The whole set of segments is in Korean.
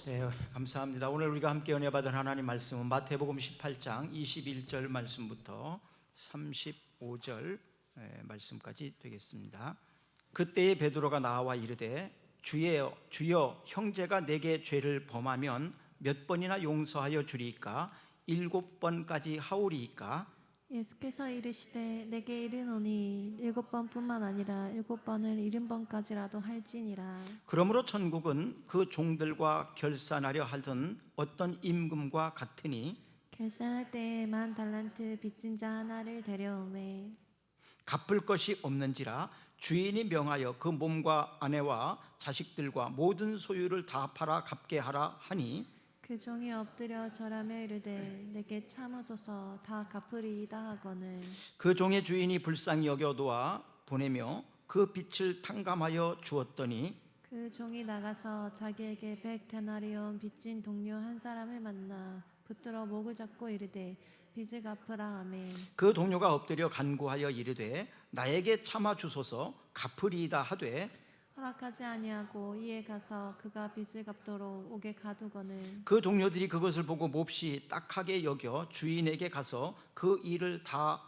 네, 감사합니다. 오늘 우리가 함께 은혜 받은 하나님 말씀은 마태복음 18장 21절 말씀부터 35절 말씀까지 되겠습니다. 그때에 베드로가 나와 이르되 주여 형제가 내게 죄를 범하면 몇 번이나 용서하여 주리이까? 7번까지 하오리이까? 예수께서 이르시되 내게 이르노니 7번뿐만 아니라 7번을 70번까지라도 할지니라. 그러므로 천국은 그 종들과 결산하려 하던 어떤 임금과 같으니 결산할 때에 10달란트 빚진 자 하나를 데려오매 갚을 것이 없는지라 주인이 명하여 그 몸과 아내와 자식들과 모든 소유를 다 팔아 갚게 하라 하니 그 종이 엎드려 절하며 이르되 내게 참으소서 다 갚으리이다 하거늘 그 종의 주인이 불쌍히 여겨 놓아 보내며 그 빚을 탕감하여 주었더니 그 종이 나가서 자기에게 100데나리온 빚진 동료 한 사람을 만나 붙들어 목을 잡고 이르되 빚을 갚으라 하매 그 동료가 엎드려 간구하여 이르되 나에게 참아 주소서 갚으리이다 하되 허락하지 아니하고 이에 가서 그가 빚을 갚도록 옥에 가두거늘 그 동료들이 그것을 보고 몹시 딱하게 여겨 주인에게 가서 그 일을 다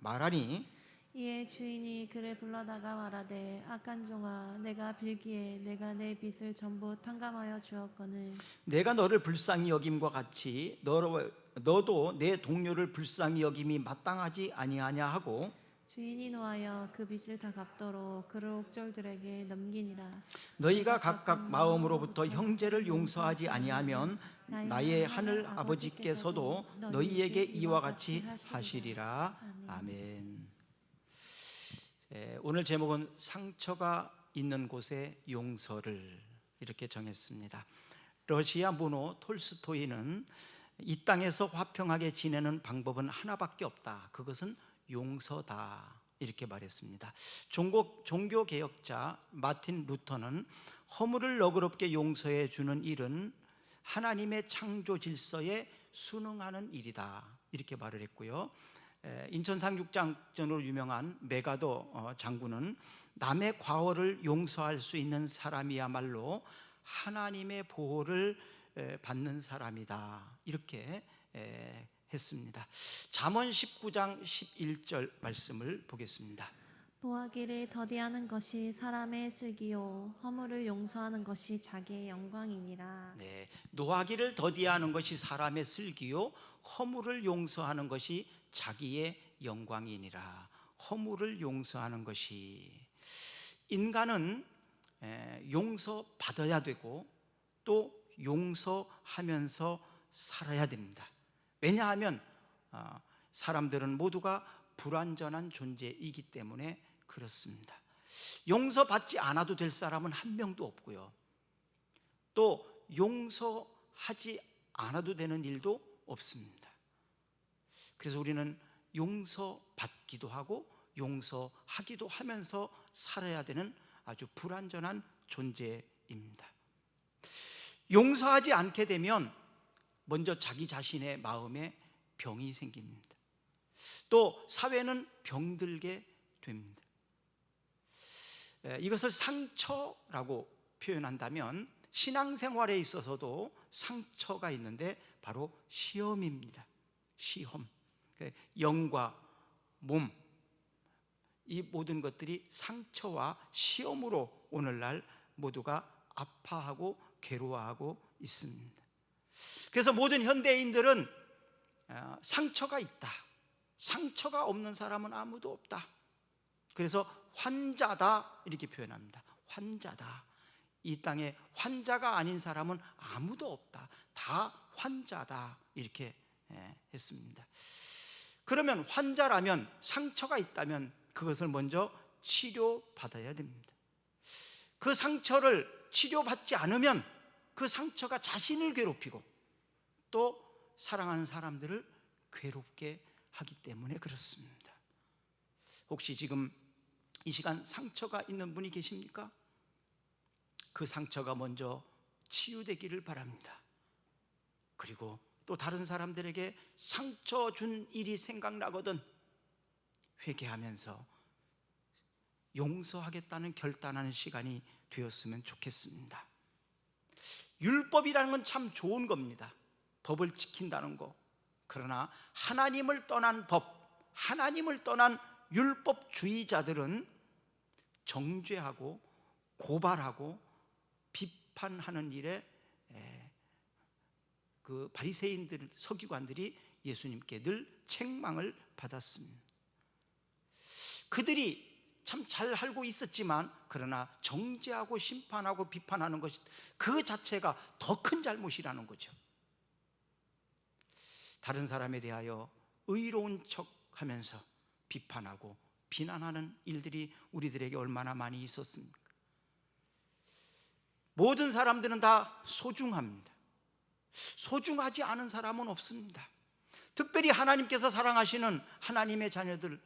말하니 이에 주인이 그를 불러다가 말하되 악한 종아 내가 빌기에 내가 내 빚을 전부 탕감하여 주었거늘 내가 너를 불쌍히 여김과 같이 너도 내 동료를 불쌍히 여김이 마땅하지 아니하냐 하고 주인이 노하여 그 빚을 다 갚도록 그를 옥졸들에게 넘기니라. 너희가 각각 마음으로부터 형제를 용서하지 아니하면 나의 하늘 아버지께서도 너희에게 이와 같이 하시리라. 아멘. 오늘 제목은 상처가 있는 곳에 용서를 이렇게 정했습니다. 러시아 문호 톨스토이는 이 땅에서 화평하게 지내는 방법은 하나밖에 없다. 그것은 용서다. 이렇게 말했습니다. 종교개혁자 마틴 루터는 허물을 너그럽게 용서해 주는 일은 하나님의 창조 질서에 순응하는 일이다. 이렇게 말을 했고요. 인천 상륙작전으로 유명한 메가더 장군은 남의 과오를 용서할 수 있는 사람이야말로 하나님의 보호를 받는 사람이다. 이렇게 했습니다. 잠언 19장 11절 말씀을 보겠습니다. 노하기를 더디하는 것이 사람의 슬기요 허물을 용서하는 것이 자기의 영광이니라. 네, 노하기를 더디하는 것이 사람의 슬기요 허물을 용서하는 것이 자기의 영광이니라. 허물을 용서하는 것이, 인간은 용서받아야 되고 또 용서하면서 살아야 됩니다. 왜냐하면 사람들은 모두가 불완전한 존재이기 때문에 그렇습니다. 용서받지 않아도 될 사람은 한 명도 없고요, 또 용서하지 않아도 되는 일도 없습니다. 그래서 우리는 용서받기도 하고 용서하기도 하면서 살아야 되는 아주 불완전한 존재입니다. 용서하지 않게 되면 먼저 자기 자신의 마음에 병이 생깁니다. 또 사회는 병들게 됩니다. 이것을 상처라고 표현한다면 신앙생활에 있어서도 상처가 있는데 바로 시험입니다. 시험. 영과 몸, 이 모든 것들이 상처와 시험으로 오늘날 모두가 아파하고 괴로워하고 있습니다. 그래서 모든 현대인들은 상처가 있다, 상처가 없는 사람은 아무도 없다. 그래서 환자다 이렇게 표현합니다. 환자다. 이 땅에 환자가 아닌 사람은 아무도 없다. 다 환자다 이렇게 했습니다. 그러면 환자라면, 상처가 있다면 그것을 먼저 치료받아야 됩니다. 그 상처를 치료받지 않으면 그 상처가 자신을 괴롭히고 또 사랑하는 사람들을 괴롭게 하기 때문에 그렇습니다. 혹시 지금 이 시간 상처가 있는 분이 계십니까? 그 상처가 먼저 치유되기를 바랍니다. 그리고 또 다른 사람들에게 상처 준 일이 생각나거든 회개하면서 용서하겠다는 결단하는 시간이 되었으면 좋겠습니다. 율법이라는 건 참 좋은 겁니다. 법을 지킨다는 거. 그러나 하나님을 떠난 법, 하나님을 떠난 율법주의자들은 정죄하고 고발하고 비판하는 일에 그 바리새인들, 서기관들이 예수님께 늘 책망을 받았습니다. 그들이 참 잘 알고 있었지만 그러나 정죄하고 심판하고 비판하는 것이 그 자체가 더 큰 잘못이라는 거죠. 다른 사람에 대하여 의로운 척하면서 비판하고 비난하는 일들이 우리들에게 얼마나 많이 있었습니까? 모든 사람들은 다 소중합니다. 소중하지 않은 사람은 없습니다. 특별히 하나님께서 사랑하시는 하나님의 자녀들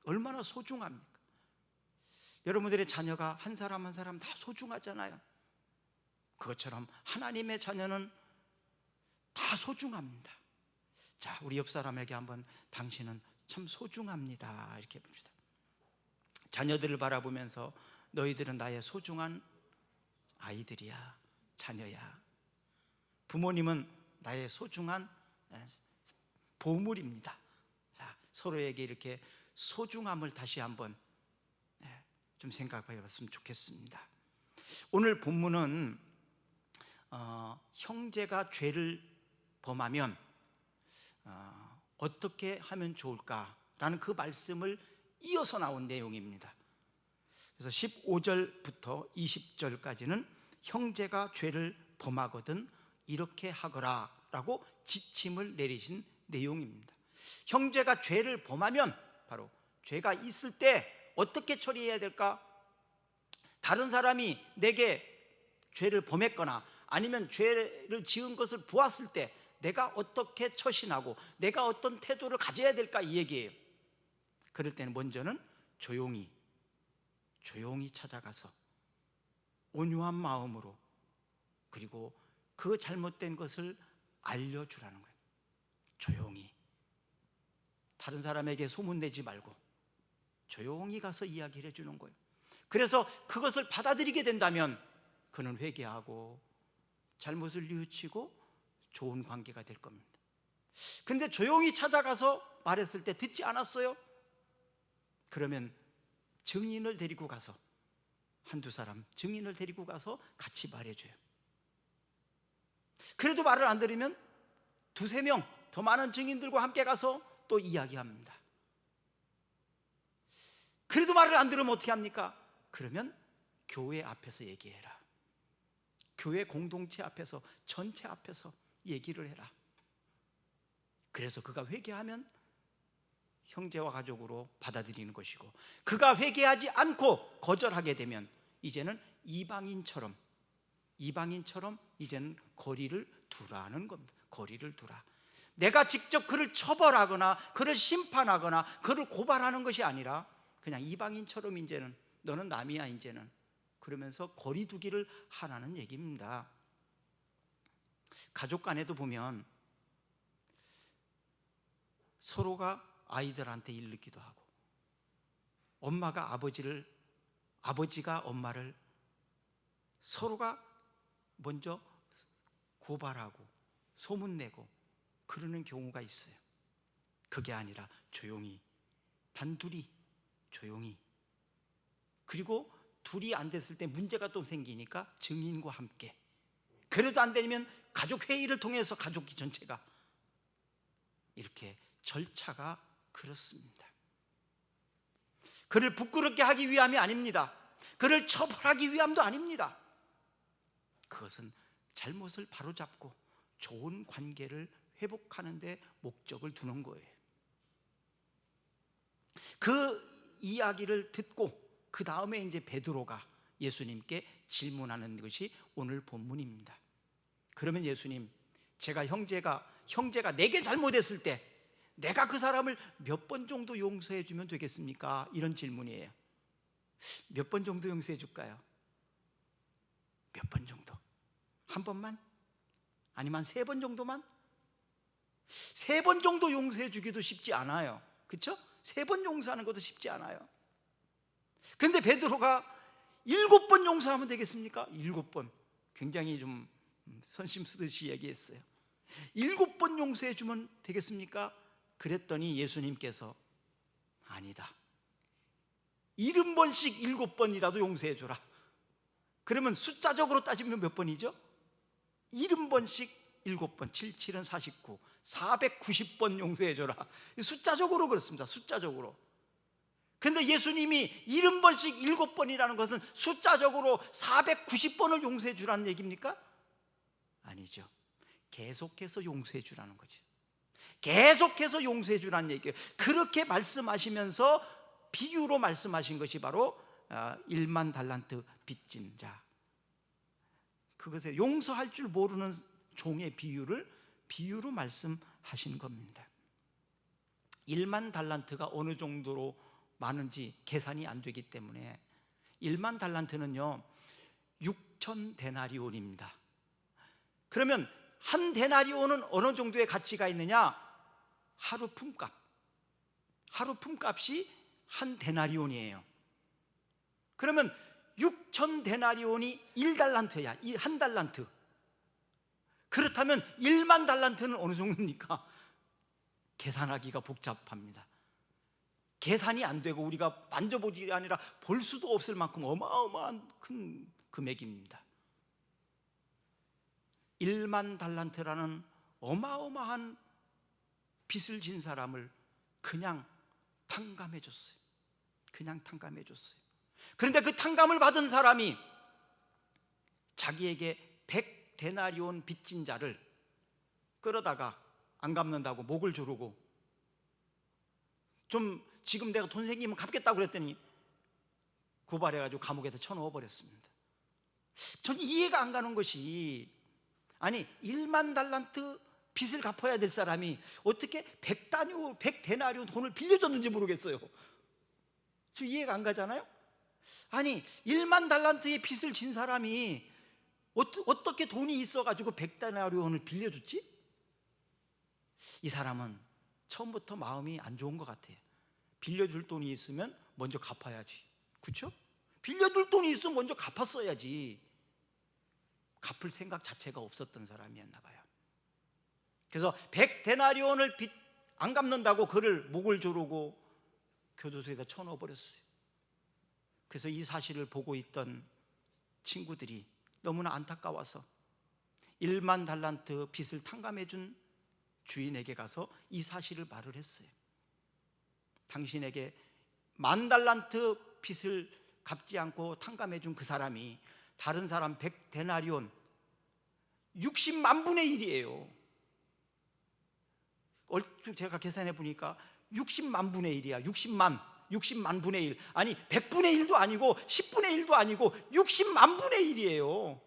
얼마나 소중합니까? 여러분들의 자녀가 한 사람 한 사람 다 소중하잖아요. 그것처럼 하나님의 자녀는 다 소중합니다. 자, 우리 옆 사람에게 한번 당신은 참 소중합니다 이렇게 봅시다. 자녀들을 바라보면서 너희들은 나의 소중한 아이들이야, 자녀야. 부모님은 나의 소중한 보물입니다. 자, 서로에게 이렇게 소중함을 다시 한번 좀 생각해 봤으면 좋겠습니다. 오늘 본문은 형제가 죄를 범하면 어떻게 하면 좋을까라는 그 말씀을 이어서 나온 내용입니다. 그래서 15절부터 20절까지는 형제가 죄를 범하거든 이렇게 하거라 라고 지침을 내리신 내용입니다. 형제가 죄를 범하면 바로 죄가 있을 때 어떻게 처리해야 될까? 다른 사람이 내게 죄를 범했거나 아니면 죄를 지은 것을 보았을 때 내가 어떻게 처신하고 내가 어떤 태도를 가져야 될까 이 얘기예요. 그럴 때는 먼저는 조용히 찾아가서 온유한 마음으로 그리고 그 잘못된 것을 알려주라는 거예요. 조용히 다른 사람에게 소문내지 말고 조용히 가서 이야기를 해주는 거예요. 그래서 그것을 받아들이게 된다면 그는 회개하고 잘못을 뉘우치고 좋은 관계가 될 겁니다. 근데 조용히 찾아가서 말했을 때 듣지 않았어요? 그러면 증인을 데리고 가서 한두 사람 증인을 데리고 가서 같이 말해줘요. 그래도 말을 안 들으면 두세 명 더 많은 증인들과 함께 가서 또 이야기합니다. 그래도 말을 안 들으면 어떻게 합니까? 그러면 교회 앞에서 얘기해라. 교회 공동체 앞에서 전체 앞에서 얘기를 해라. 그래서 그가 회개하면 형제와 가족으로 받아들이는 것이고 그가 회개하지 않고 거절하게 되면 이제는 이방인처럼 이제는 거리를 두라는 겁니다. 거리를 두라. 내가 직접 그를 처벌하거나 그를 심판하거나 그를 고발하는 것이 아니라 그냥 이방인처럼 이제는 너는 남이야 이제는 그러면서 거리 두기를 하라는 얘기입니다. 가족 간에도 보면 서로가 아이들한테 일르기도 하고 엄마가 아버지가 엄마를 서로가 먼저 고발하고 소문내고 그러는 경우가 있어요. 그게 아니라 조용히 단둘이 조용히 그리고 둘이 안 됐을 때 문제가 또 생기니까 증인과 함께 그래도 안 되면 가족 회의를 통해서 가족 전체가 이렇게 절차가 그렇습니다. 그를 부끄럽게 하기 위함이 아닙니다. 그를 처벌하기 위함도 아닙니다. 그것은 잘못을 바로잡고 좋은 관계를 회복하는 데 목적을 두는 거예요. 그 이야기를 듣고 그 다음에 이제 베드로가 예수님께 질문하는 것이 오늘 본문입니다. 그러면 예수님, 제가 형제가 내게 잘못했을 때 내가 그 사람을 몇 번 정도 용서해 주면 되겠습니까? 이런 질문이에요. 몇 번 정도 용서해 줄까요? 몇 번 정도? 한 번만? 아니면 3번 정도만? 3번 정도 용서해 주기도 쉽지 않아요. 그렇죠? 3번 용서하는 것도 쉽지 않아요. 근데 베드로가 7번 용서하면 되겠습니까? 7번 굉장히 좀 선심 쓰듯이 얘기했어요. 7번 용서해 주면 되겠습니까? 그랬더니 예수님께서 아니다, 70번씩 7번이라도 용서해 주라. 그러면 숫자적으로 따지면 몇 번이죠? 70번씩 7번, 7, 7은 49, 490번 용서해 줘라. 숫자적으로 그렇습니다. 숫자적으로. 그런데 예수님이 70번씩 7번이라는 것은 숫자적으로 490번을 용서해 주라는 얘기입니까? 아니죠. 계속해서 용서해 주라는 거죠. 계속해서 용서해 주라는 얘기예요. 그렇게 말씀하시면서 비유로 말씀하신 것이 바로 1만 달란트 빚진 자, 그것에 용서할 줄 모르는 종의 비유로 말씀하신 겁니다. 1만 달란트가 어느 정도로 많은지 계산이 안 되기 때문에 1만 달란트는요 6천 데나리온입니다. 그러면 한 데나리온은 어느 정도의 가치가 있느냐? 하루 품값. 하루 품값이 한 데나리온이에요. 그러면 6천 데나리온이 1달란트야. 한 달란트. 그렇다면 1만 달란트는 어느 정도입니까? 계산하기가 복잡합니다. 계산이 안 되고 우리가 만져보기 아니라 볼 수도 없을 만큼 어마어마한 큰 금액입니다. 1만 달란트라는 어마어마한 빚을 진 사람을 그냥 탕감해 줬어요. 그냥 탕감해 줬어요. 그런데 그 탕감을 받은 사람이 자기에게 100데나리온 빚진 자를 끌어다가 안 갚는다고 목을 조르고, 좀 지금 내가 돈 생기면 갚겠다고 그랬더니 고발해가지고 감옥에다 쳐넣어 버렸습니다. 저는 이해가 안 가는 것이, 아니 1만 달란트 빚을 갚아야 될 사람이 어떻게 100데나리온 돈을 빌려줬는지 모르겠어요. 저 이해가 안 가잖아요. 아니 1만 달란트의 빚을 진 사람이 어떻게 돈이 있어가지고 100데나리온을 빌려줬지? 이 사람은 처음부터 마음이 안 좋은 것 같아요. 빌려줄 돈이 있으면 먼저 갚아야지, 그렇죠? 빌려줄 돈이 있으면 먼저 갚았어야지. 갚을 생각 자체가 없었던 사람이었나 봐요. 그래서 100데나리온을 빚 안 갚는다고 그를 목을 조르고 교도소에다 쳐넣어 버렸어요. 그래서 이 사실을 보고 있던 친구들이 너무나 안타까워서 1만 달란트 빚을 탕감해 준 주인에게 가서 이 사실을 말을 했어요. 당신에게 10,000달란트 빚을 갚지 않고 탕감해 준 그 사람이 다른 사람 100데나리온 60만 분의 1이에요. 얼추 제가 계산해 보니까 60만 분의 1이야. 60만 분의 1. 아니 100분의 1도 아니고 10분의 1도 아니고 60만 분의 1이에요.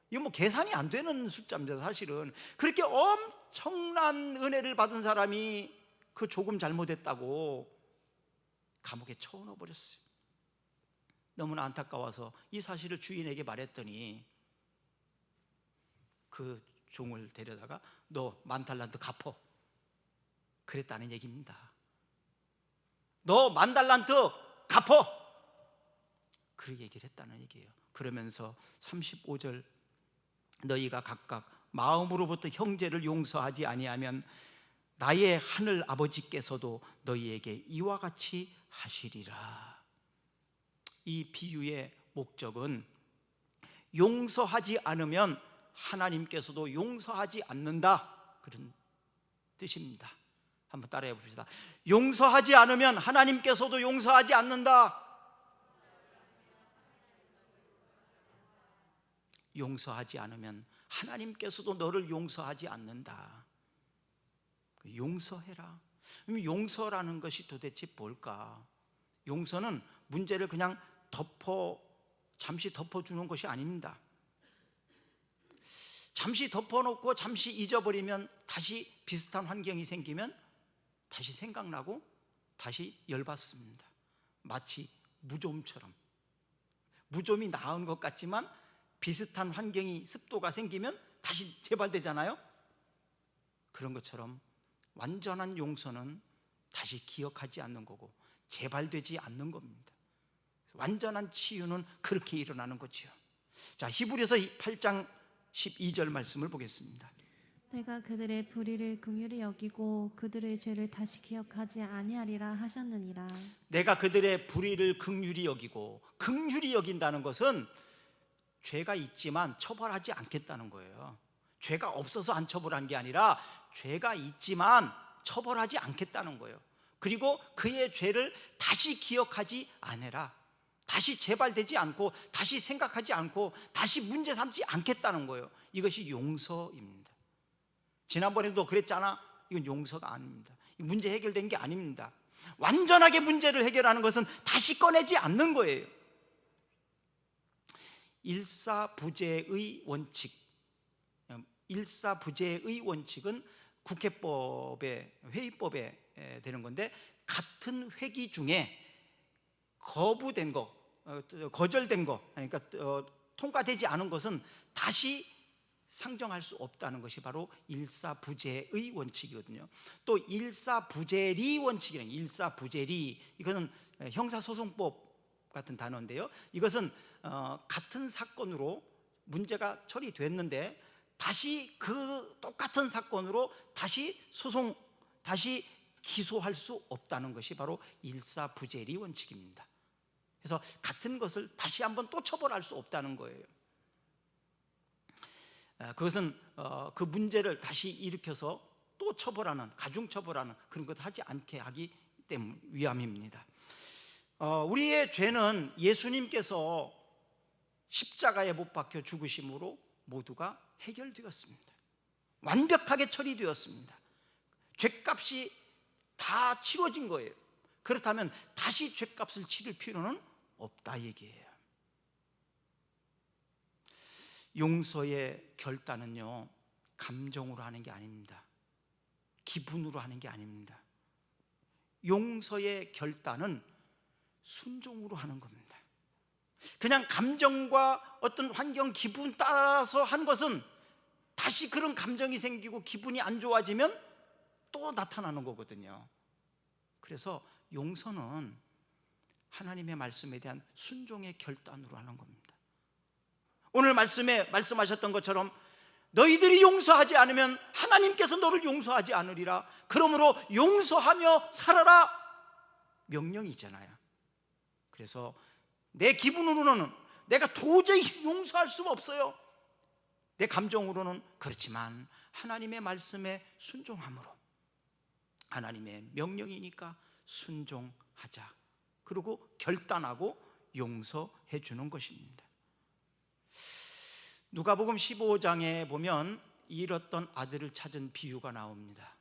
이거 뭐 계산이 안 되는 숫자입니다, 사실은. 그렇게 엄청난 은혜를 받은 사람이 그 조금 잘못했다고 감옥에 쳐넣어 버렸어요. 너무나 안타까워서 이 사실을 주인에게 말했더니 그 종을 데려다가 너 10,000달란트 갚어, 그랬다는 얘기입니다. 너 10,000달란트 갚어, 그렇게 얘기를 했다는 얘기예요. 그러면서 35절, 너희가 각각 마음으로부터 형제를 용서하지 아니하면 나의 하늘 아버지께서도 너희에게 이와 같이 하시리라. 이 비유의 목적은 용서하지 않으면 하나님께서도 용서하지 않는다, 그런 뜻입니다. 한번 따라해 봅시다. 용서하지 않으면 하나님께서도 용서하지 않는다. 용서하지 않으면 하나님께서도 너를 용서하지 않는다. 용서해라. 용서라는 것이 도대체 뭘까? 용서는 문제를 그냥 잠시 덮어주는 것이 아닙니다. 잠시 덮어놓고 잠시 잊어버리면 다시 비슷한 환경이 생기면 다시 생각나고 다시 열받습니다. 마치 무좀처럼. 무좀이 나은 것 같지만 비슷한 환경이, 습도가 생기면 다시 재발되잖아요. 그런 것처럼 완전한 용서는 다시 기억하지 않는 거고 재발되지 않는 겁니다. 완전한 치유는 그렇게 일어나는 거죠. 자, 히브리서 8장 12절 말씀을 보겠습니다. 내가 그들의 불의를 긍휼히 여기고 그들의 죄를 다시 기억하지 아니하리라 하셨느니라. 내가 그들의 불의를 긍휼히 여기고, 긍휼히 여긴다는 것은 죄가 있지만 처벌하지 않겠다는 거예요. 죄가 없어서 안 처벌한 게 아니라 죄가 있지만 처벌하지 않겠다는 거예요. 그리고 그의 죄를 다시 기억하지 않으라, 다시 재발되지 않고 다시 생각하지 않고 다시 문제 삼지 않겠다는 거예요. 이것이 용서입니다. 지난번에도 그랬잖아. 이건 용서가 아닙니다. 문제 해결된 게 아닙니다. 완전하게 문제를 해결하는 것은 다시 꺼내지 않는 거예요. 일사부재의 원칙, 일사부재의 원칙은 국회법의 회의법에 되는 건데, 같은 회기 중에 거부된 거, 거절된 거, 그러니까 통과되지 않은 것은 다시 상정할 수 없다는 것이 바로 일사부재의 원칙이거든요. 또 일사부재리 원칙이라는, 일사부재리, 이거는 형사소송법 같은 단어인데요, 이것은 같은 사건으로 문제가 처리됐는데 다시 그 똑같은 사건으로 다시 다시 기소할 수 없다는 것이 바로 일사부재리 원칙입니다. 그래서 같은 것을 다시 한번 또 처벌할 수 없다는 거예요. 그것은 그 문제를 다시 일으켜서 또 처벌하는, 가중처벌하는 그런 것 하지 않게 하기 때문 위함입니다. 우리의 죄는 예수님께서 십자가에 못 박혀 죽으심으로 모두가 해결되었습니다. 완벽하게 처리되었습니다. 죄값이 다 치러진 거예요. 그렇다면 다시 죄값을 치를 필요는 없다 얘기예요. 용서의 결단은요, 감정으로 하는 게 아닙니다. 기분으로 하는 게 아닙니다. 용서의 결단은 순종으로 하는 겁니다. 그냥 감정과 어떤 환경, 기분 따라서 한 것은 다시 그런 감정이 생기고 기분이 안 좋아지면 또 나타나는 거거든요. 그래서 용서는 하나님의 말씀에 대한 순종의 결단으로 하는 겁니다. 오늘 말씀에 말씀하셨던 것처럼 너희들이 용서하지 않으면 하나님께서 너를 용서하지 않으리라. 그러므로 용서하며 살아라, 명령이잖아요. 그래서 내 기분으로는 내가 도저히 용서할 수가 없어요. 내 감정으로는 그렇지만 하나님의 말씀에 순종함으로, 하나님의 명령이니까 순종하자, 그리고 결단하고 용서해 주는 것입니다. 누가복음 15장에 보면 잃었던 아들을 찾은 비유가 나옵니다.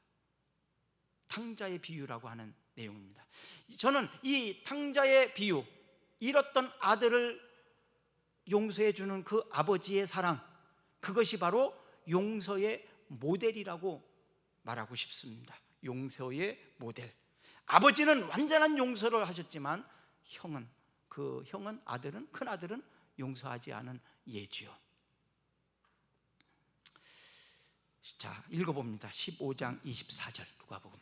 탕자의 비유라고 하는 내용입니다. 저는 이 탕자의 비유, 잃었던 아들을 용서해 주는 그 아버지의 사랑, 그것이 바로 용서의 모델이라고 말하고 싶습니다. 용서의 모델. 아버지는 완전한 용서를 하셨지만 형은 아들은, 큰 아들은 용서하지 않은 예지요. 자, 읽어봅니다. 15장 24절 누가복음.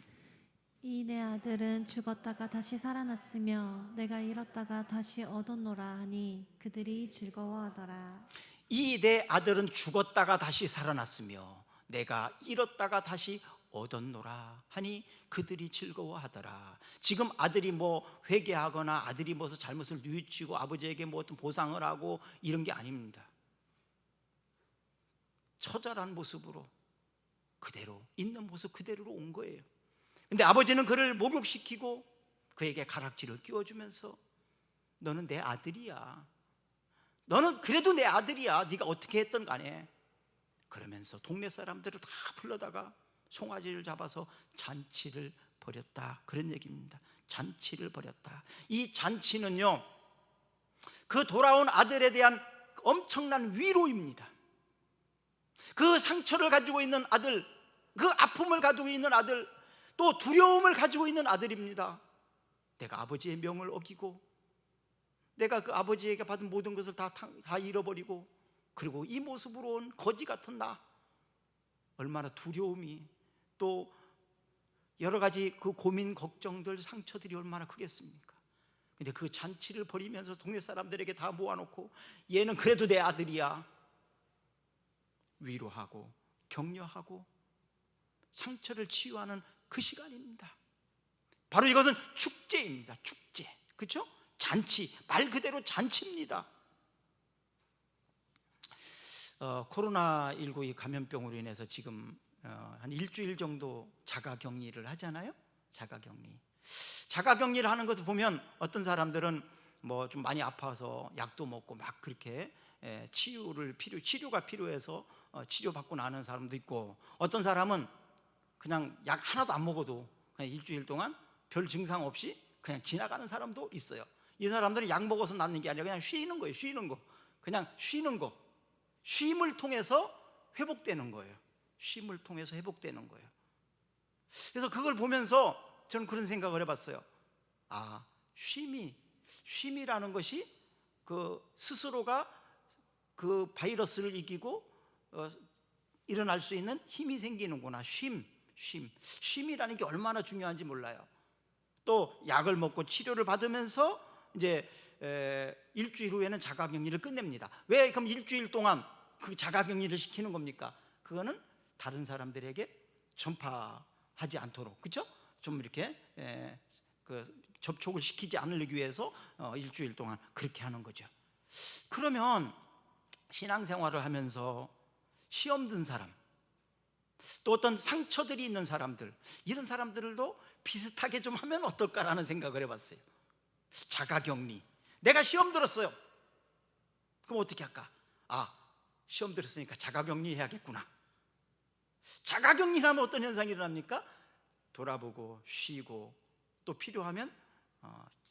이 내 아들은 죽었다가 다시 살아났으며 내가 잃었다가 다시 얻었노라 하니 그들이 즐거워하더라. 이 내 아들은 죽었다가 다시 살아났으며 내가 잃었다가 다시 얻었노라 하니 그들이 즐거워하더라. 지금 아들이 뭐 회개하거나 아들이 무슨 잘못을 뉘우치고 아버지에게 뭐 어떤 보상을 하고 이런 게 아닙니다. 처절한 모습으로 그대로 있는 모습 그대로로 온 거예요. 근데 아버지는 그를 목욕시키고 그에게 가락지를 끼워주면서 너는 내 아들이야, 너는 그래도 내 아들이야, 네가 어떻게 했든 간에, 그러면서 동네 사람들을 다 불러다가 송아지를 잡아서 잔치를 벌였다, 그런 얘기입니다. 잔치를 벌였다. 이 잔치는요, 그 돌아온 아들에 대한 엄청난 위로입니다. 그 상처를 가지고 있는 아들, 그 아픔을 가지고 있는 아들, 또 두려움을 가지고 있는 아들입니다. 내가 아버지의 명을 어기고 내가 그 아버지에게 받은 모든 것을 다 잃어버리고, 그리고 이 모습으로 온 거지 같은 나, 얼마나 두려움이, 또 여러 가지 그 고민, 걱정들, 상처들이 얼마나 크겠습니까? 근데 그 잔치를 벌이면서 동네 사람들에게 다 모아놓고 얘는 그래도 내 아들이야, 위로하고 격려하고 상처를 치유하는 그 시간입니다. 바로 이것은 축제입니다. 축제, 그렇죠? 잔치, 말 그대로 잔치입니다. 코로나19 이 감염병으로 인해서 지금 한 일주일 정도 자가격리를 하잖아요. 자가격리를 하는 것을 보면 어떤 사람들은 뭐 좀 많이 아파서 약도 먹고 막 그렇게 치료가 필요해서 치료받고 나는 사람도 있고, 어떤 사람은 그냥 약 하나도 안 먹어도 그냥 일주일 동안 별 증상 없이 그냥 지나가는 사람도 있어요. 이 사람들은 약 먹어서 낫는 게 아니라 그냥 쉬는 거예요. 그냥 쉬는 거. 쉼을 통해서 회복되는 거예요. 그래서 그걸 보면서 저는 그런 생각을 해봤어요. 아, 쉼이라는 것이 그 스스로가 그 바이러스를 이기고 일어날 수 있는 힘이 생기는구나. 쉼이라는 게 얼마나 중요한지 몰라요. 또 약을 먹고 치료를 받으면서 이제 일주일 후에는 자가격리를 끝냅니다. 왜 그럼 일주일 동안 그 자가격리를 시키는 겁니까? 그거는 다른 사람들에게 전파하지 않도록, 그렇죠? 좀 이렇게 그 접촉을 시키지 않으려기 위해서 일주일 동안 그렇게 하는 거죠. 그러면 신앙생활을 하면서 시험 든 사람, 또 어떤 상처들이 있는 사람들, 이런 사람들도 비슷하게 좀 하면 어떨까라는 생각을 해봤어요. 자가격리. 내가 시험 들었어요. 그럼 어떻게 할까? 시험 들었으니까 자가격리 해야겠구나. 자가격리를 하면 어떤 현상이 일어납니까? 돌아보고 쉬고 또 필요하면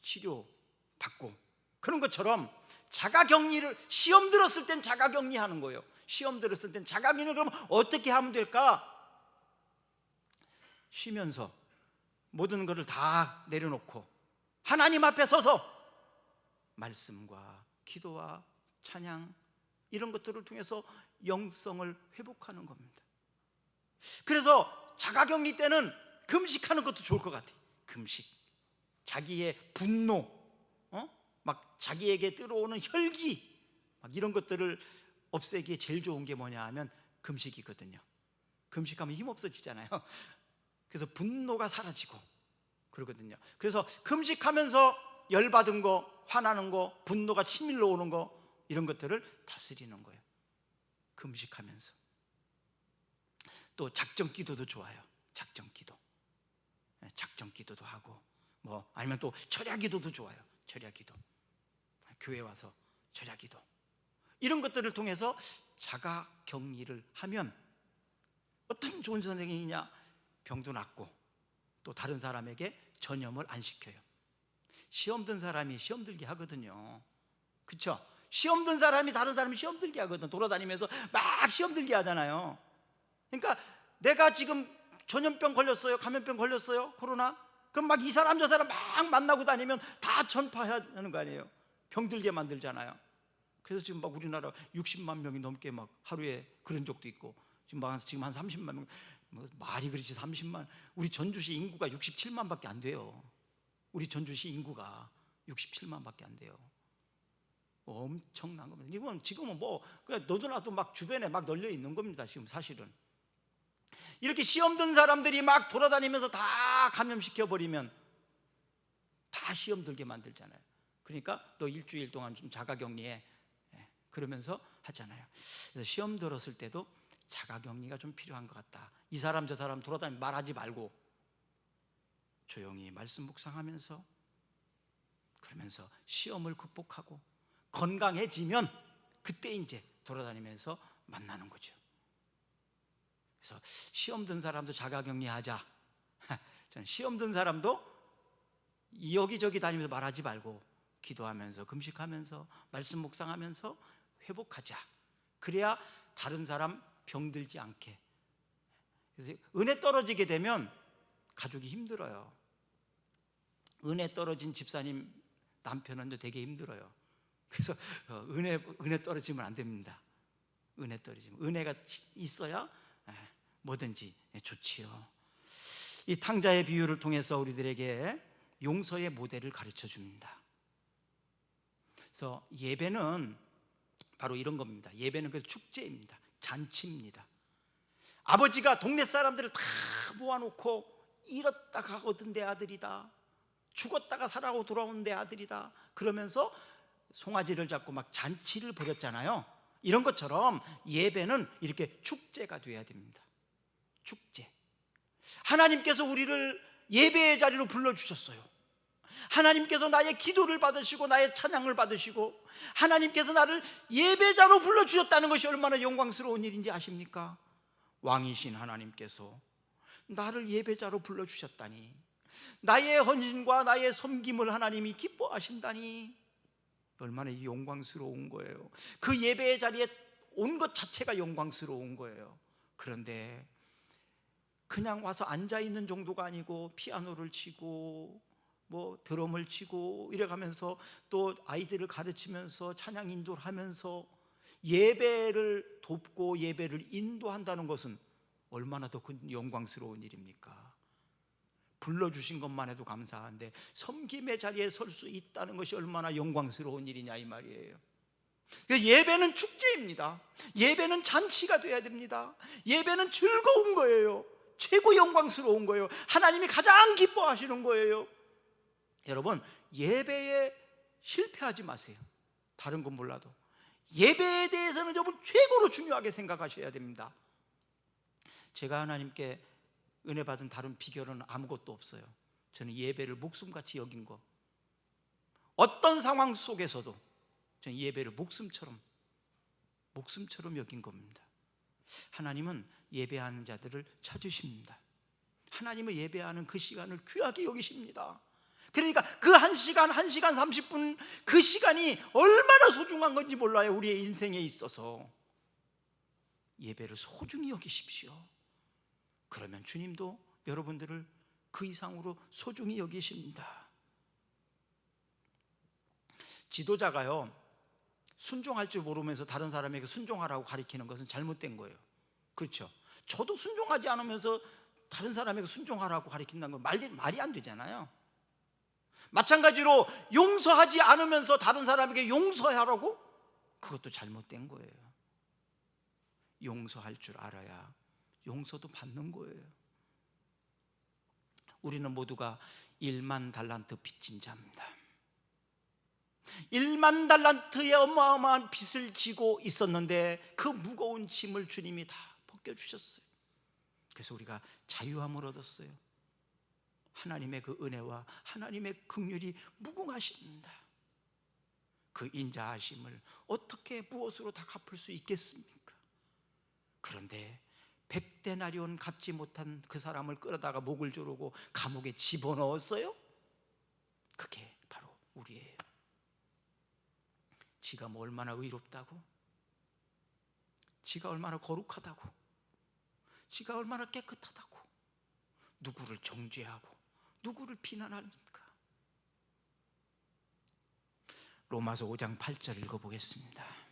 치료받고, 그런 것처럼 자가격리를, 시험 들었을 땐 자가격리하는 거예요. 시험 들었을 땐 자가격리를 그럼 어떻게 하면 될까? 쉬면서 모든 것을 다 내려놓고 하나님 앞에 서서 말씀과 기도와 찬양, 이런 것들을 통해서 영성을 회복하는 겁니다. 그래서 자가격리 때는 금식하는 것도 좋을 것 같아요. 금식, 자기의 분노, 막 자기에게 들어오는 혈기, 막 이런 것들을 없애기에 제일 좋은 게 뭐냐 하면 금식이거든요. 금식하면 힘 없어지잖아요. 그래서 분노가 사라지고 그러거든요. 그래서 금식하면서 열받은 거, 화나는 거, 분노가 치밀러 오는 거, 이런 것들을 다스리는 거예요. 금식하면서. 또 작정 기도도 좋아요. 작정 기도도 하고, 뭐 아니면 또 철야 기도도 좋아요. 철야 기도. 교회 와서 철야 기도. 이런 것들을 통해서 자가 격리를 하면 어떤 좋은 선생님이냐? 병도 낫고 또 다른 사람에게 전염을 안 시켜요. 시험 든 사람이 시험 들게 하거든요. 그렇죠? 시험 든 사람이 다른 사람이 시험 들게 하거든. 돌아다니면서 막 시험 들게 하잖아요. 그러니까 내가 지금 전염병 걸렸어요, 감염병 걸렸어요, 코로나. 그럼 막 이 사람 저 사람 막 만나고 다니면 다 전파해야 하는 거 아니에요? 병들게 만들잖아요. 그래서 지금 막 우리나라 60만 명이 넘게 막 하루에 그런 적도 있고, 지금 한 30만 명, 뭐 말이 그렇지 30만. 우리 전주시 인구가 67만밖에 안 돼요. 우리 전주시 인구가 67만밖에 안 돼요. 엄청난 겁니다. 이건 지금은 뭐 그냥 너도 나도 막 주변에 막 널려 있는 겁니다. 지금 사실은 이렇게 시험 든 사람들이 막 돌아다니면서 다 감염시켜 버리면 다 시험 들게 만들잖아요. 그러니까 너 일주일 동안 좀 자가격리해, 그러면서 하잖아요. 그래서 시험 들었을 때도 자가격리가 좀 필요한 것 같다. 이 사람 저 사람 돌아다니면 말하지 말고 조용히 말씀 묵상하면서, 그러면서 시험을 극복하고 건강해지면 그때 이제 돌아다니면서 만나는 거죠. 그래서 시험 든 사람도 자가격리하자. 저는 시험 든 사람도 여기저기 다니면서 말하지 말고 기도하면서 금식하면서 말씀 묵상하면서 회복하자. 그래야 다른 사람 병들지 않게. 그래서 은혜 떨어지게 되면 가족이 힘들어요. 은혜 떨어진 집사님 남편은 되게 힘들어요. 그래서 은혜 떨어지면 안 됩니다. 은혜 떨어지면, 은혜가 있어야 뭐든지 좋지요. 이 탕자의 비유를 통해서 우리들에게 용서의 모델을 가르쳐 줍니다. 그래서 예배는 바로 이런 겁니다. 예배는 그 축제입니다. 잔치입니다. 아버지가 동네 사람들을 다 모아놓고 잃었다가 얻은 내 아들이다, 죽었다가 살아고 돌아온 내 아들이다 그러면서 송아지를 잡고 막 잔치를 벌였잖아요. 이런 것처럼 예배는 이렇게 축제가 돼야 됩니다. 축제. 하나님께서 우리를 예배의 자리로 불러주셨어요. 하나님께서 나의 기도를 받으시고 나의 찬양을 받으시고 하나님께서 나를 예배자로 불러주셨다는 것이 얼마나 영광스러운 일인지 아십니까? 왕이신 하나님께서 나를 예배자로 불러주셨다니, 나의 헌신과 나의 섬김을 하나님이 기뻐하신다니 얼마나 영광스러운 거예요. 그 예배의 자리에 온 것 자체가 영광스러운 거예요. 그런데 그냥 와서 앉아있는 정도가 아니고 피아노를 치고 뭐 드럼을 치고 이래가면서 또 아이들을 가르치면서 찬양 인도를 하면서 예배를 돕고 예배를 인도한다는 것은 얼마나 더 큰 영광스러운 일입니까? 불러주신 것만 해도 감사한데 섬김의 자리에 설 수 있다는 것이 얼마나 영광스러운 일이냐 이 말이에요. 예배는 축제입니다. 예배는 잔치가 돼야 됩니다. 예배는 즐거운 거예요. 최고 영광스러운 거예요. 하나님이 가장 기뻐하시는 거예요. 여러분, 예배에 실패하지 마세요. 다른 건 몰라도 예배에 대해서는 여러분 최고로 중요하게 생각하셔야 됩니다. 제가 하나님께 은혜 받은 다른 비결은 아무것도 없어요. 저는 예배를 목숨같이 여긴 거, 어떤 상황 속에서도 저는 예배를 목숨처럼 여긴 겁니다. 하나님은 예배하는 자들을 찾으십니다. 하나님을 예배하는 그 시간을 귀하게 여기십니다. 그러니까 그 1시간 30분 그 시간이 얼마나 소중한 건지 몰라요. 우리의 인생에 있어서 예배를 소중히 여기십시오. 그러면 주님도 여러분들을 그 이상으로 소중히 여기십니다. 지도자가요, 순종할 줄 모르면서 다른 사람에게 순종하라고 가르치는 것은 잘못된 거예요. 그렇죠? 저도 순종하지 않으면서 다른 사람에게 순종하라고 가르친다는 건 말이 안 되잖아요. 마찬가지로 용서하지 않으면서 다른 사람에게 용서하라고? 그것도 잘못된 거예요. 용서할 줄 알아야 용서도 받는 거예요. 우리는 모두가 1만 달란트 빚진 자입니다. 1만 달란트의 어마어마한 빚을 지고 있었는데 그 무거운 짐을 주님이 다 벗겨주셨어요. 그래서 우리가 자유함을 얻었어요. 하나님의 그 은혜와 하나님의 긍휼이 무궁하십니다. 그 인자하심을 어떻게 무엇으로 다 갚을 수 있겠습니까? 그런데 100데나리온 갚지 못한 그 사람을 끌어다가 목을 조르고 감옥에 집어넣었어요. 그게 바로 우리예요. 지가 뭐 얼마나 의롭다고, 지가 얼마나 거룩하다고, 지가 얼마나 깨끗하다고 누구를 정죄하고 누구를 비난합니까? 로마서 5장 8절 읽어보겠습니다.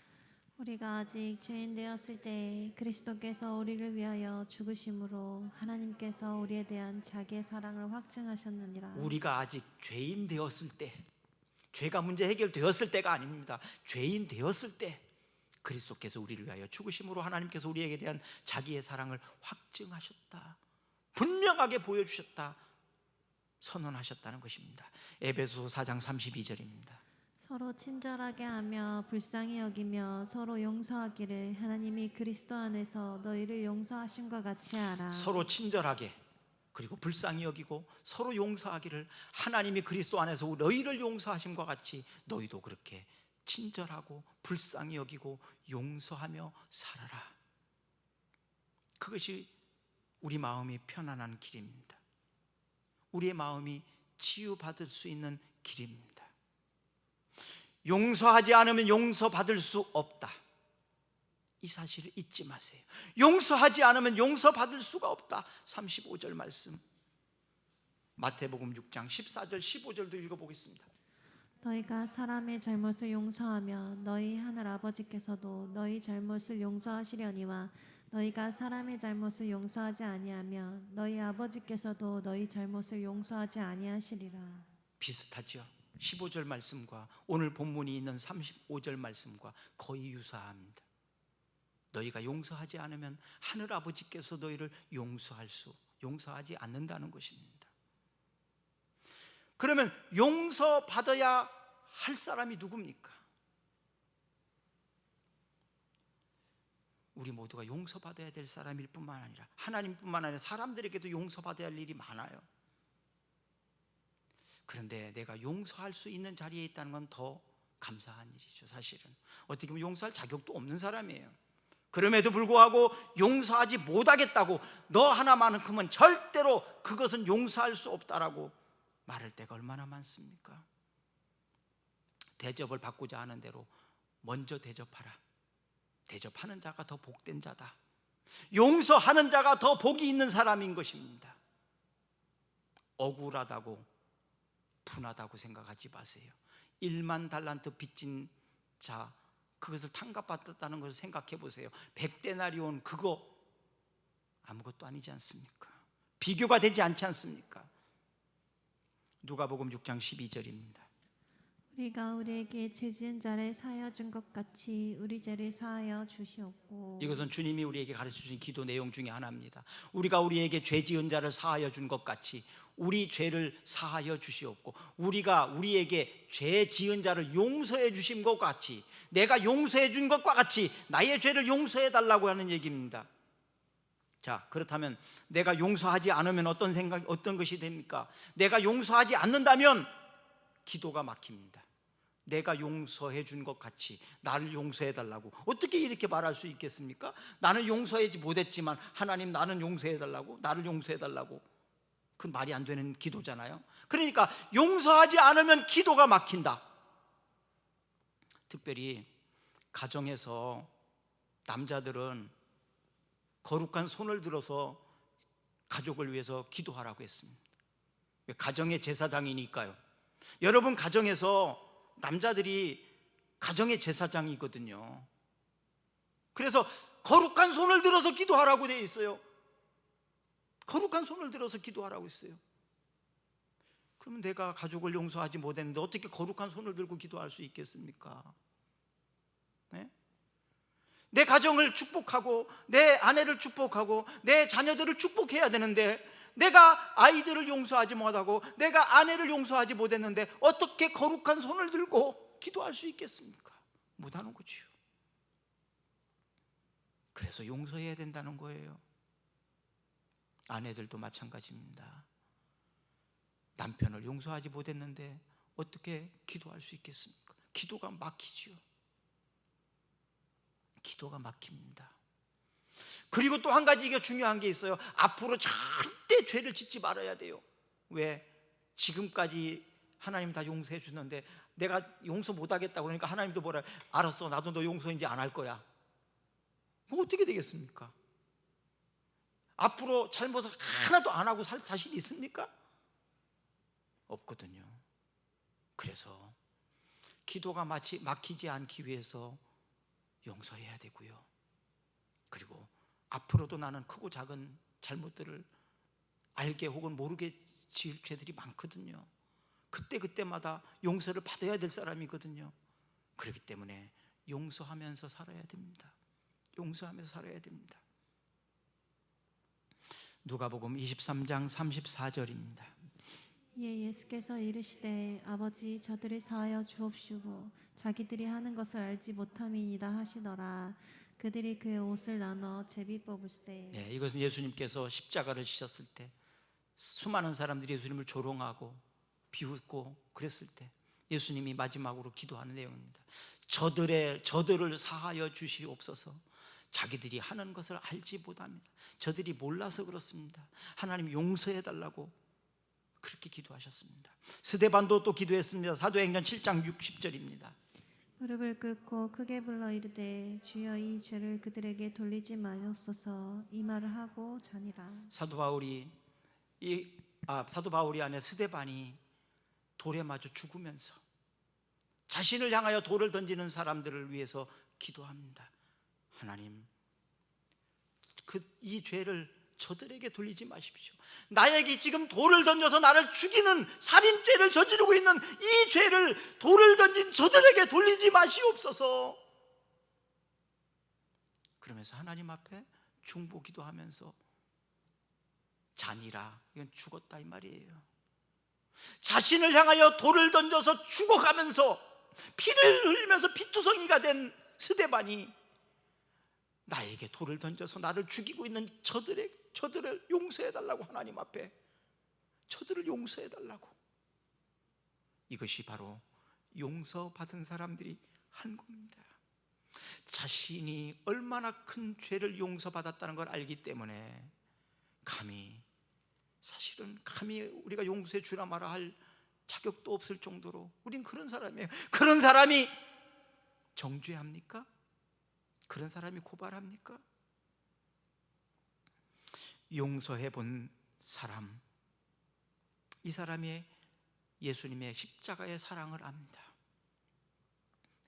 우리가 아직 죄인 되었을 때 그리스도께서 우리를 위하여 죽으심으로 하나님께서 우리에 대한 자기의 사랑을 확증하셨느니라. 우리가 아직 죄인 되었을 때, 죄가 문제 해결되었을 때가 아닙니다. 죄인 되었을 때 그리스도께서 우리를 위하여 죽으심으로 하나님께서 우리에게 대한 자기의 사랑을 확증하셨다, 분명하게 보여주셨다, 선언하셨다는 것입니다. 에베소서 4장 32절입니다. 서로 친절하게 하며 불쌍히 여기며 서로 용서하기를 하나님이 그리스도 안에서 너희를 용서하신 것 같이 하라. 서로 친절하게 그리고 불쌍히 여기고 서로 용서하기를 하나님이 그리스도 안에서 너희를 용서하심과 같이 너희도 그렇게 친절하고 불쌍히 여기고 용서하며 살아라. 그것이 우리 마음이 편안한 길입니다. 우리의 마음이 치유받을 수 있는 길입니다. 용서하지 않으면 용서받을 수 없다, 이 사실을 잊지 마세요. 용서하지 않으면 용서받을 수가 없다. 35절 말씀, 마태복음 6장 14절 15절도 읽어보겠습니다. 너희가 사람의 잘못을 용서하면 너희 하늘 아버지께서도 너희 잘못을 용서하시려니와 너희가 사람의 잘못을 용서하지 아니하면 너희 아버지께서도 너희 잘못을 용서하지 아니하시리라. 비슷하죠? 15절 말씀과 오늘 본문이 있는 35절 말씀과 거의 유사합니다. 너희가 용서하지 않으면 하늘 아버지께서 너희를 용서하지 않는다는 것입니다. 그러면 용서받아야 할 사람이 누굽니까? 우리 모두가 용서받아야 될 사람일 뿐만 아니라 하나님뿐만 아니라 사람들에게도 용서받아야 할 일이 많아요. 그런데 내가 용서할 수 있는 자리에 있다는 건 더 감사한 일이죠. 사실은 어떻게 보면 용서할 자격도 없는 사람이에요. 그럼에도 불구하고 용서하지 못하겠다고, 너 하나만큼은 절대로 그것은 용서할 수 없다라고 말할 때가 얼마나 많습니까? 대접을 받고자 하는 대로 먼저 대접하라. 대접하는 자가 더 복된 자다. 용서하는 자가 더 복이 있는 사람인 것입니다. 억울하다고 분하다고 생각하지 마세요. 1만 달란트 빚진 자, 그것을 탕감받았다는 것을 생각해 보세요. 100데나리온 그거 아무것도 아니지 않습니까? 비교가 되지 않지 않습니까? 누가복음 6장 12절입니다. 우리가 우리에게 죄 지은 자를 사하여 준 것 같이 우리 죄를 사하여 주시옵고. 이것은 주님이 우리에게 가르쳐 주신 기도 내용 중에 하나입니다. 우리가 우리에게 죄 지은 자를 사하여 준 것 같이 우리 죄를 사하여 주시옵고, 우리가 우리에게 죄 지은 자를 용서해 주신 것 같이, 내가 용서해 준 것과 같이 나의 죄를 용서해 달라고 하는 얘기입니다. 자, 그렇다면 내가 용서하지 않으면 어떤 것이 됩니까? 내가 용서하지 않는다면 기도가 막힙니다. 내가 용서해 준 것 같이 나를 용서해 달라고 어떻게 이렇게 말할 수 있겠습니까? 나는 용서하지 못했지만 하나님 나는 용서해 달라고, 나를 용서해 달라고, 그건 말이 안 되는 기도잖아요. 그러니까 용서하지 않으면 기도가 막힌다. 특별히 가정에서 남자들은 거룩한 손을 들어서 가족을 위해서 기도하라고 했습니다. 가정의 제사장이니까요. 여러분 가정에서 남자들이 가정의 제사장이거든요. 그래서 거룩한 손을 들어서 기도하라고 되어 있어요. 거룩한 손을 들어서 기도하라고 했어요. 그러면 내가 가족을 용서하지 못했는데 어떻게 거룩한 손을 들고 기도할 수 있겠습니까? 네? 내 가정을 축복하고 내 아내를 축복하고 내 자녀들을 축복해야 되는데 내가 아이들을 용서하지 못하고 내가 아내를 용서하지 못했는데 어떻게 거룩한 손을 들고 기도할 수 있겠습니까? 못하는 거지요. 그래서 용서해야 된다는 거예요. 아내들도 마찬가지입니다. 남편을 용서하지 못했는데 어떻게 기도할 수 있겠습니까? 기도가 막히지요. 기도가 막힙니다. 그리고 또 한 가지 이게 중요한 게 있어요. 앞으로 절대 죄를 짓지 말아야 돼요. 왜? 지금까지 하나님 다 용서해 주는데 내가 용서 못 하겠다고 그러니까 하나님도 뭐라, 알았어 나도 너 용서 이제 안 할 거야. 그럼 어떻게 되겠습니까? 앞으로 잘못을 하나도 안 하고 살 자신 있습니까? 없거든요. 그래서 기도가 막히지 않기 위해서 용서해야 되고요. 그리고 앞으로도 나는 크고 작은 잘못들을 알게 혹은 모르게 지을 죄들이 많거든요. 그때마다 용서를 받아야 될 사람이거든요. 그렇기 때문에 용서하면서 살아야 됩니다. 용서하면서 살아야 됩니다. 누가복음 23장 34절입니다. 예, 예수께서 이르시되 아버지 저들을 사하여 주옵시고 자기들이 하는 것을 알지 못함이니이다 하시더라. 그들이 그의 옷을 나눠 제비 뽑을세. 네, 이것은 예수님께서 십자가를 지셨을 때 수많은 사람들이 예수님을 조롱하고 비웃고 그랬을 때 예수님이 마지막으로 기도하는 내용입니다. 저들을 사하여 주시옵소서. 자기들이 하는 것을 알지 못합니다. 저들이 몰라서 그렇습니다. 하나님 용서해 달라고 그렇게 기도하셨습니다. 스데반도 또 기도했습니다. 사도행전 7장 60절입니다. 무릎을 꿇고 크게 불러 이르되 주여 이 죄를 그들에게 돌리지 마옵소서. 이 말을 하고 자니라. 사도 바울이 아내 스데반이 돌에 맞아 죽으면서 자신을 향하여 돌을 던지는 사람들을 위해서 기도합니다. 하나님, 이 죄를 저들에게 돌리지 마십시오. 나에게 지금 돌을 던져서 나를 죽이는 살인죄를 저지르고 있는 이 죄를 돌을 던진 저들에게 돌리지 마시옵소서. 그러면서 하나님 앞에 중보기도 하면서 잔이라, 이건 죽었다 이 말이에요. 자신을 향하여 돌을 던져서 죽어가면서 피를 흘리면서 피투성이가 된 스데반이 나에게 돌을 던져서 나를 죽이고 있는 저들을 용서해달라고, 하나님 앞에 저들을 용서해달라고. 이것이 바로 용서받은 사람들이 한 겁니다. 자신이 얼마나 큰 죄를 용서받았다는 걸 알기 때문에 감히 우리가 용서해 주라 마라 할 자격도 없을 정도로 우린 그런 사람이에요. 그런 사람이 정죄합니까? 그런 사람이 고발합니까? 용서해 본 사람, 이 사람이 예수님의 십자가의 사랑을 압니다.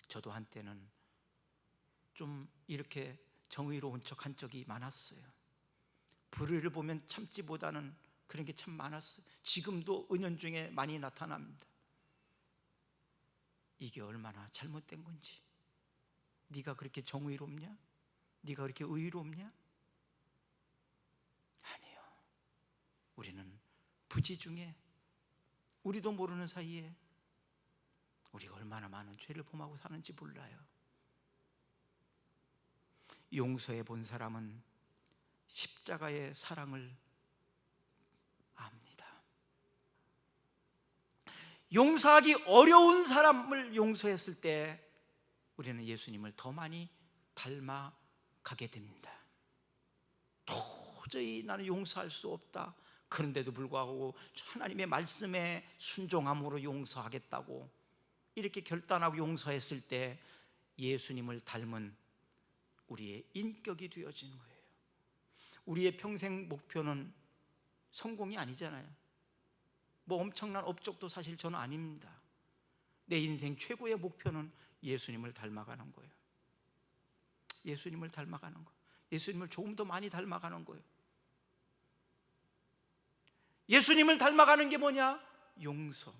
저도 한때는 좀 이렇게 정의로운 척 한 적이 많았어요. 불의를 보면 참지보다는 그런 게 참 많았어요. 지금도 은연중에 많이 나타납니다. 이게 얼마나 잘못된 건지. 네가 그렇게 정의롭냐? 네가 그렇게 의롭냐? 아니요. 우리는 부지 중에 우리도 모르는 사이에 우리가 얼마나 많은 죄를 범하고 사는지 몰라요. 용서해 본 사람은 십자가의 사랑을 압니다. 용서하기 어려운 사람을 용서했을 때 우리는 예수님을 더 많이 닮아가게 됩니다. 도저히 나는 용서할 수 없다, 그런데도 불구하고 하나님의 말씀에 순종함으로 용서하겠다고 이렇게 결단하고 용서했을 때 예수님을 닮은 우리의 인격이 되어지는 거예요. 우리의 평생 목표는 성공이 아니잖아요. 뭐 엄청난 업적도 사실 저는 아닙니다. 내 인생 최고의 목표는 예수님을 닮아가는 거예요. 예수님을 닮아가는 거, 예수님을 조금 더 많이 닮아가는 거예요. 예수님을 닮아가는 게 뭐냐? 용서.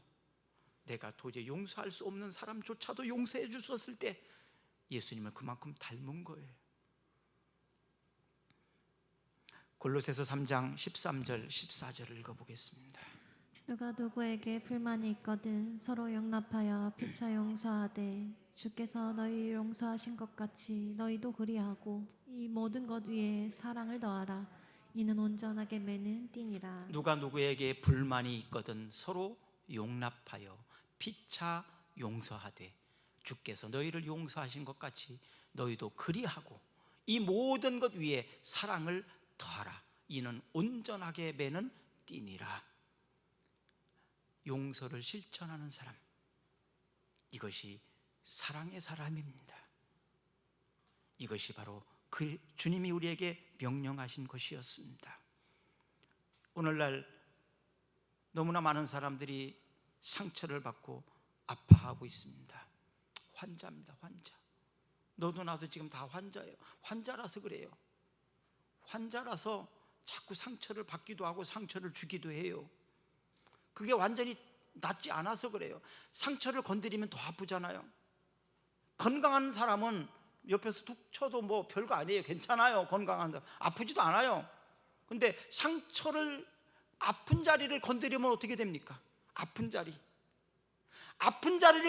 내가 도저히 용서할 수 없는 사람조차도 용서해 주셨을 때 예수님을 그만큼 닮은 거예요. 골로새서 3장 13절 14절을 읽어보겠습니다. 누가 누구에게 불만이 있거든 서로 용납하여 피차 용서하되 주께서 너희 용서하신 것 같이 너희도 그리하고 이 모든 것 위에 사랑을 더하라. 이는 온전하게 매는 띠니라. 누가 누구에게 불만이 있거든 서로 용납하여 피차 용서하되 주께서 너희를 용서하신 것 같이 너희도 그리하고 이 모든 것 위에 사랑을 더하라. 이는 온전하게 매는 띠니라. 용서를 실천하는 사람, 이것이 사랑의 사람입니다. 이것이 바로 그 주님이 우리에게 명령하신 것이었습니다. 오늘날 너무나 많은 사람들이 상처를 받고 아파하고 있습니다. 환자입니다. 환자. 너도 나도 지금 다 환자예요. 환자라서 그래요. 환자라서 자꾸 상처를 받기도 하고 상처를 주기도 해요. 그게 완전히 낫지 않아서 그래요. 상처를 건드리면 더 아프잖아요. 건강한 사람은 옆에서 툭 쳐도 뭐 별거 아니에요. 괜찮아요. 건강한 사람 아프지도 않아요. 근데 상처를, 아픈 자리를 건드리면 어떻게 됩니까? 아픈 자리를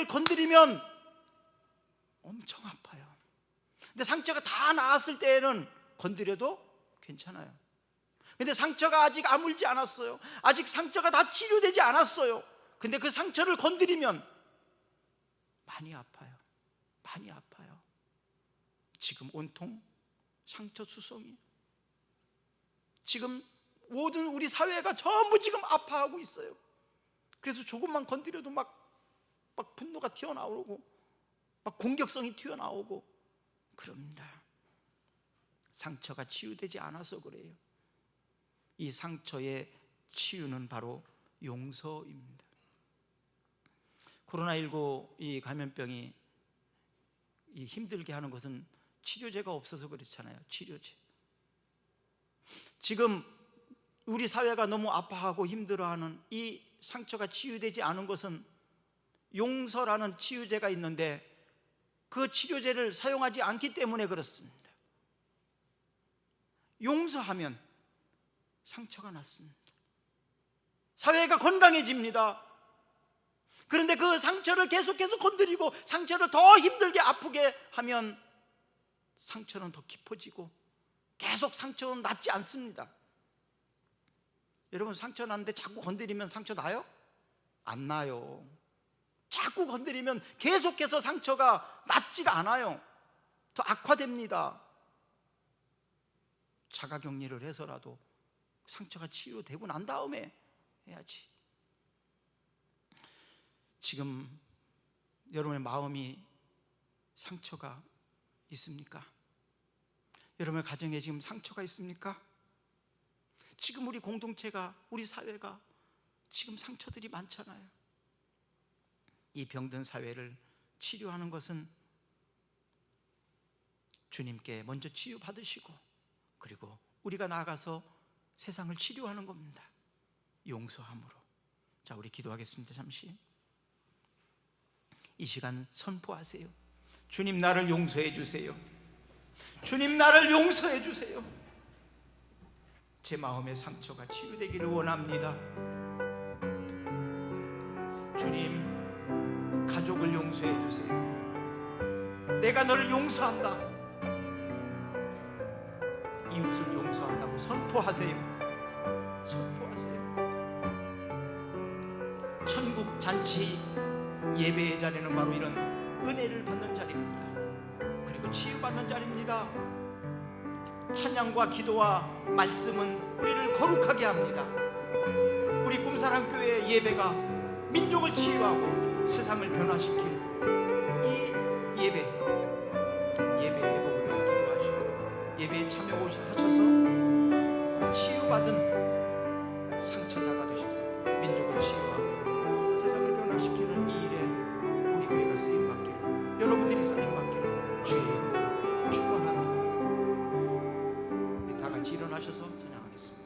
건드리면 엄청 아파요. 근데 상처가 다 나았을 때에는 건드려도 괜찮아요. 근데 상처가 아직 아물지 않았어요. 아직 상처가 다 치료되지 않았어요. 근데 그 상처를 건드리면 많이 아파요. 많이 아파요. 지금 온통 상처 투성이, 지금 모든 우리 사회가 전부 지금 아파하고 있어요. 그래서 조금만 건드려도 막 분노가 튀어나오고 막 공격성이 튀어나오고 그럽니다. 상처가 치유되지 않아서 그래요. 이 상처의 치유는 바로 용서입니다. 코로나19 이 감염병이 이 힘들게 하는 것은 치료제가 없어서 그렇잖아요. 치료제. 지금 우리 사회가 너무 아파하고 힘들어하는 이 상처가 치유되지 않은 것은 용서라는 치유제가 있는데 그 치료제를 사용하지 않기 때문에 그렇습니다. 용서하면 상처가 났습니다. 사회가 건강해집니다. 그런데 그 상처를 계속해서 건드리고 상처를 더 힘들게 아프게 하면 상처는 더 깊어지고 계속 상처는 낫지 않습니다. 여러분, 상처 나는데 자꾸 건드리면 상처 나요? 안 나요. 자꾸 건드리면 계속해서 상처가 낫지가 않아요. 더 악화됩니다. 자가격리를 해서라도 상처가 치유되고 난 다음에 해야지. 지금 여러분의 마음이 상처가 있습니까? 여러분의 가정에 지금 상처가 있습니까? 지금 우리 공동체가, 우리 사회가 지금 상처들이 많잖아요. 이 병든 사회를 치료하는 것은 주님께 먼저 치유받으시고, 그리고 우리가 나아가서 세상을 치료하는 겁니다. 용서함으로. 자, 우리 기도하겠습니다. 잠시 이 시간 선포하세요. 주님, 나를 용서해 주세요. 주님, 나를 용서해 주세요. 제 마음의 상처가 치유되기를 원합니다. 주님, 가족을 용서해 주세요. 내가 너를 용서한다. 이웃을 용서한다고 선포하세요. 선포하세요. 천국 잔치 예배의 자리는 바로 이런 은혜를 받는 자리입니다. 그리고 치유받는 자리입니다. 찬양과 기도와 말씀은 우리를 거룩하게 합니다. 우리 꿈사랑교회 예배가 민족을 치유하고 세상을 변화시킬 이 예배의 회복을 위해서 기도하시고 예배에 참여하셔서 치유받은 상처자가 되셔서 민족을 치유하고 세상을 변화시키는 이 일에 우리 교회가 쓰임받기를, 여러분들이 쓰임받기를 주의 이름으로 축원합니다. 우리 다 같이 일어나셔서 찬양하겠습니다.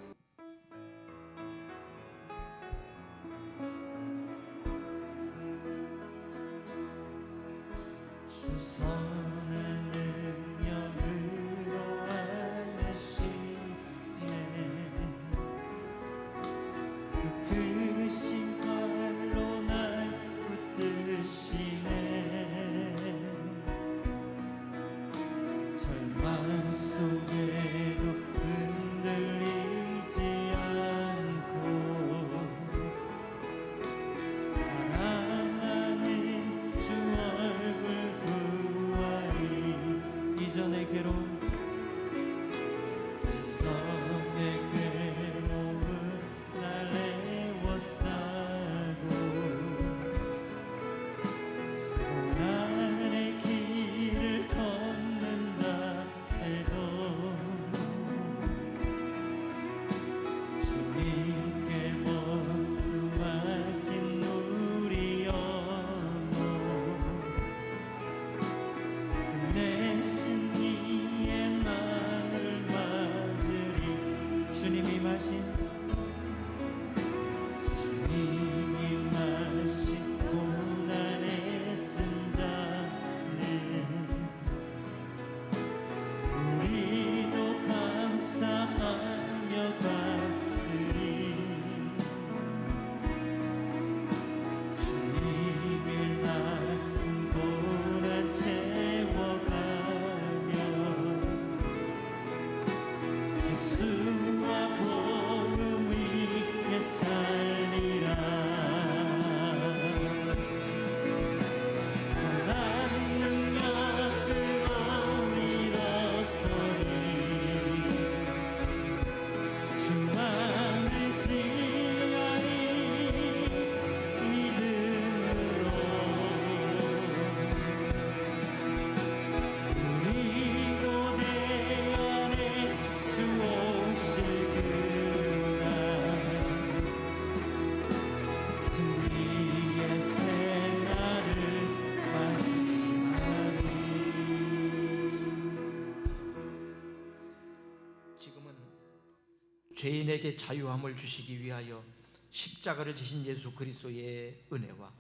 죄인에게 자유함을 주시기 위하여 십자가를 지신 예수 그리스도의 은혜와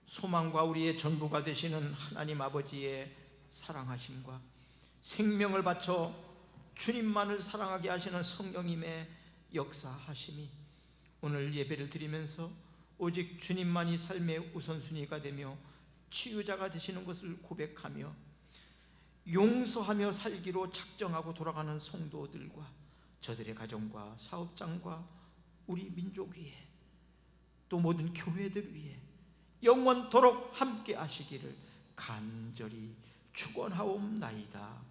소망과 우리의 전부가 되시는 하나님 아버지의 사랑하심과 생명을 바쳐 주님만을 사랑하게 하시는 성령님의 역사하심이 오늘 예배를 드리면서 오직 주님만이 삶의 우선순위가 되며 치유자가 되시는 것을 고백하며 용서하며 살기로 작정하고 돌아가는 성도들과 저들의 가정과 사업장과 우리 민족 위에 또 모든 교회들 위에 영원토록 함께 하시기를 간절히 축원하옵나이다.